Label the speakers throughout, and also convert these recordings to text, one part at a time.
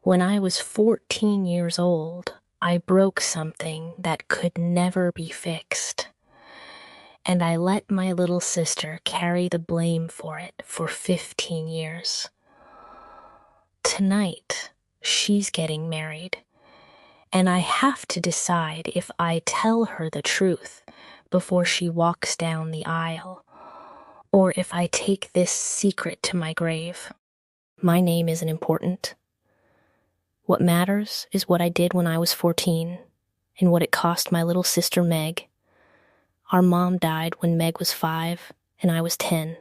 Speaker 1: When I was 14 years old, I broke something that could never be fixed, and I let my little sister carry the blame for it for 15 years. Tonight, she's getting married, and I have to decide if I tell her the truth before she walks down the aisle, or if I take this secret to my grave. My name isn't important. What matters is what I did when I was 14 and what it cost my little sister Meg. Our mom died when Meg was 5 and I was 10.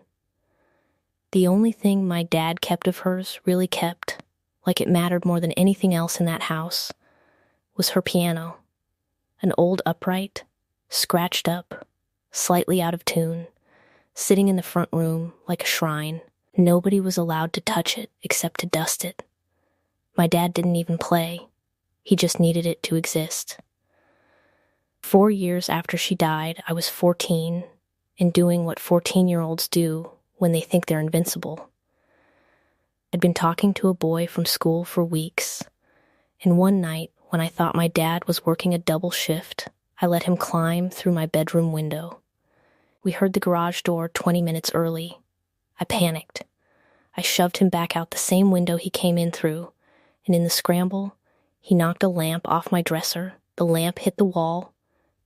Speaker 1: The only thing my dad kept of hers really kept, like it mattered more than anything else in that house, was her piano. An old upright, scratched up, slightly out of tune, sitting in the front room like a shrine. Nobody was allowed to touch it except to dust it. My dad didn't even play. He just needed it to exist. 4 years after she died, I was 14 and doing what 14-year-olds do when they think they're invincible. I'd been talking to a boy from school for weeks, and one night when I thought my dad was working a double shift, I let him climb through my bedroom window. We heard the garage door 20 minutes early. I panicked. I shoved him back out the same window he came in through, and in the scramble, he knocked a lamp off my dresser. The lamp hit the wall,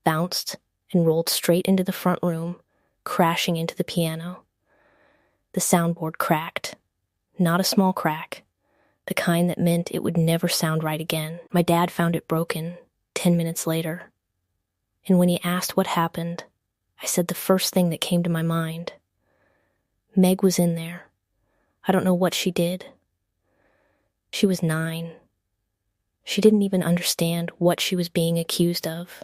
Speaker 1: bounced, and rolled straight into the front room, crashing into the piano. The soundboard cracked. Not a small crack, the kind that meant it would never sound right again. My dad found it broken 10 minutes later. And when he asked what happened, I said the first thing that came to my mind. Meg was in there. I don't know what she did. She was 9. She didn't even understand what she was being accused of.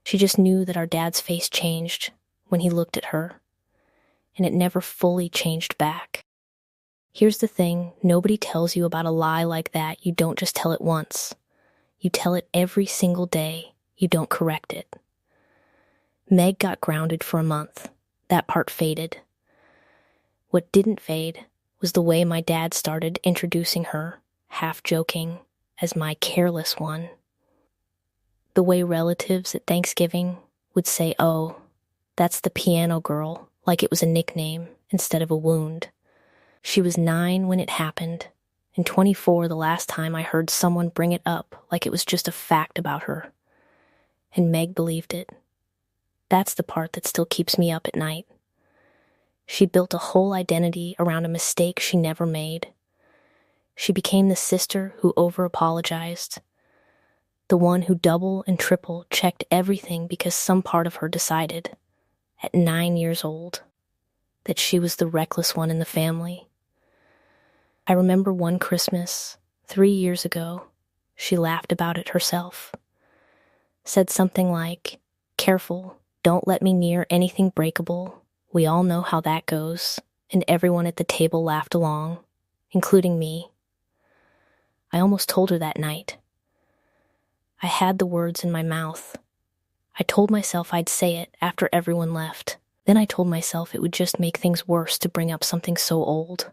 Speaker 1: She just knew that our dad's face changed when he looked at her, and it never fully changed back. Here's the thing, nobody tells you about a lie like that. You don't just tell it once. You tell it every single day. You don't correct it. Meg got grounded for a month. That part faded. What didn't fade was the way my dad started introducing her, half joking, as my careless one. The way relatives at Thanksgiving would say, "Oh, that's the piano girl," like it was a nickname instead of a wound. She was 9 when it happened, and 24 the last time I heard someone bring it up like it was just a fact about her. And Meg believed it. That's the part that still keeps me up at night. She built a whole identity around a mistake she never made. She became the sister who over-apologized, the one who double and triple checked everything because some part of her decided, at 9 years old, that she was the reckless one in the family. I remember one Christmas, 3 years ago, she laughed about it herself. Said something like, "Careful, don't let me near anything breakable. We all know how that goes," and everyone at the table laughed along, including me. I almost told her that night. I had the words in my mouth. I told myself I'd say it after everyone left. Then I told myself it would just make things worse to bring up something so old.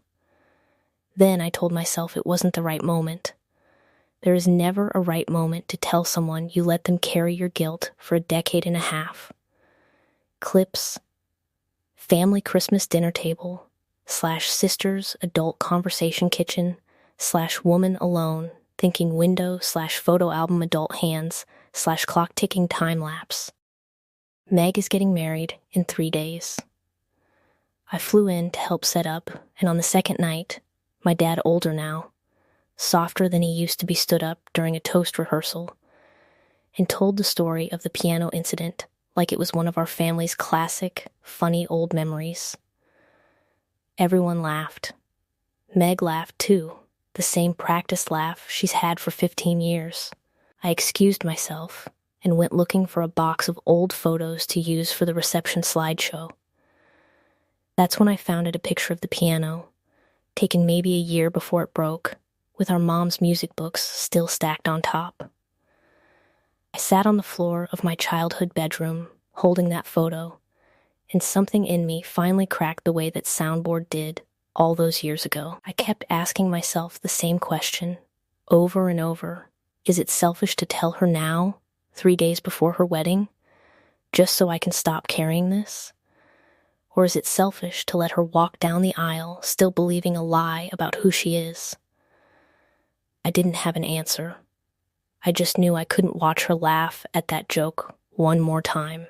Speaker 1: Then I told myself it wasn't the right moment. There is never a right moment to tell someone you let them carry your guilt for a decade and a half. Clips, family Christmas dinner table, /sisters adult conversation kitchen, /woman alone, thinking window /photo album adult hands, /clock ticking time lapse. Meg is getting married in 3 days. I flew in to help set up, and on the second night, my dad, older now, softer than he used to be, stood up during a toast rehearsal and told the story of the piano incident like it was one of our family's classic, funny old memories. Everyone laughed. Meg laughed too, the same practiced laugh she's had for 15 years. I excused myself and went looking for a box of old photos to use for the reception slideshow. That's when I found a picture of the piano, taken maybe a year before it broke, with our mom's music books still stacked on top. I sat on the floor of my childhood bedroom, holding that photo, and something in me finally cracked the way that soundboard did all those years ago. I kept asking myself the same question over and over. Is it selfish to tell her now, 3 days before her wedding, just so I can stop carrying this? Or is it selfish to let her walk down the aisle still believing a lie about who she is? I didn't have an answer. I just knew I couldn't watch her laugh at that joke one more time.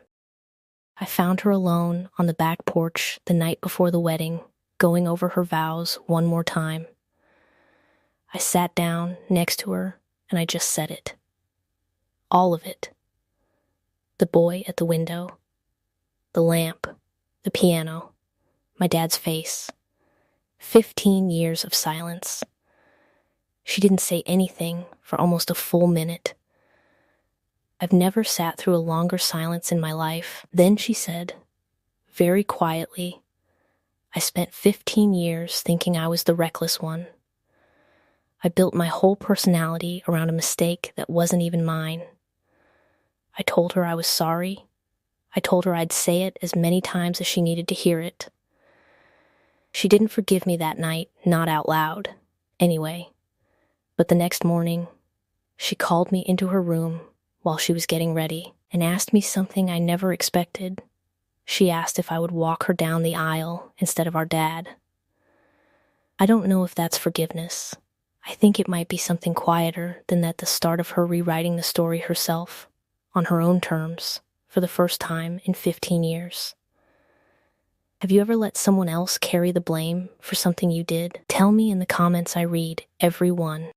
Speaker 1: I found her alone on the back porch the night before the wedding, going over her vows one more time. I sat down next to her and I just said it. All of it. The boy at the window, the lamp, the piano, my dad's face. 15 years of silence. She didn't say anything for almost a full minute. I've never sat through a longer silence in my life. Then she said, very quietly, I spent 15 years thinking I was the reckless one. I built my whole personality around a mistake that wasn't even mine. I told her I was sorry. I told her I'd say it as many times as she needed to hear it. She didn't forgive me that night, not out loud, anyway. But the next morning, she called me into her room while she was getting ready and asked me something I never expected. She asked if I would walk her down the aisle instead of our dad. I don't know if that's forgiveness. I think it might be something quieter than that, the start of her rewriting the story herself, on her own terms, for the first time in 15 years. Have you ever let someone else carry the blame for something you did? Tell me in the comments. I read every one.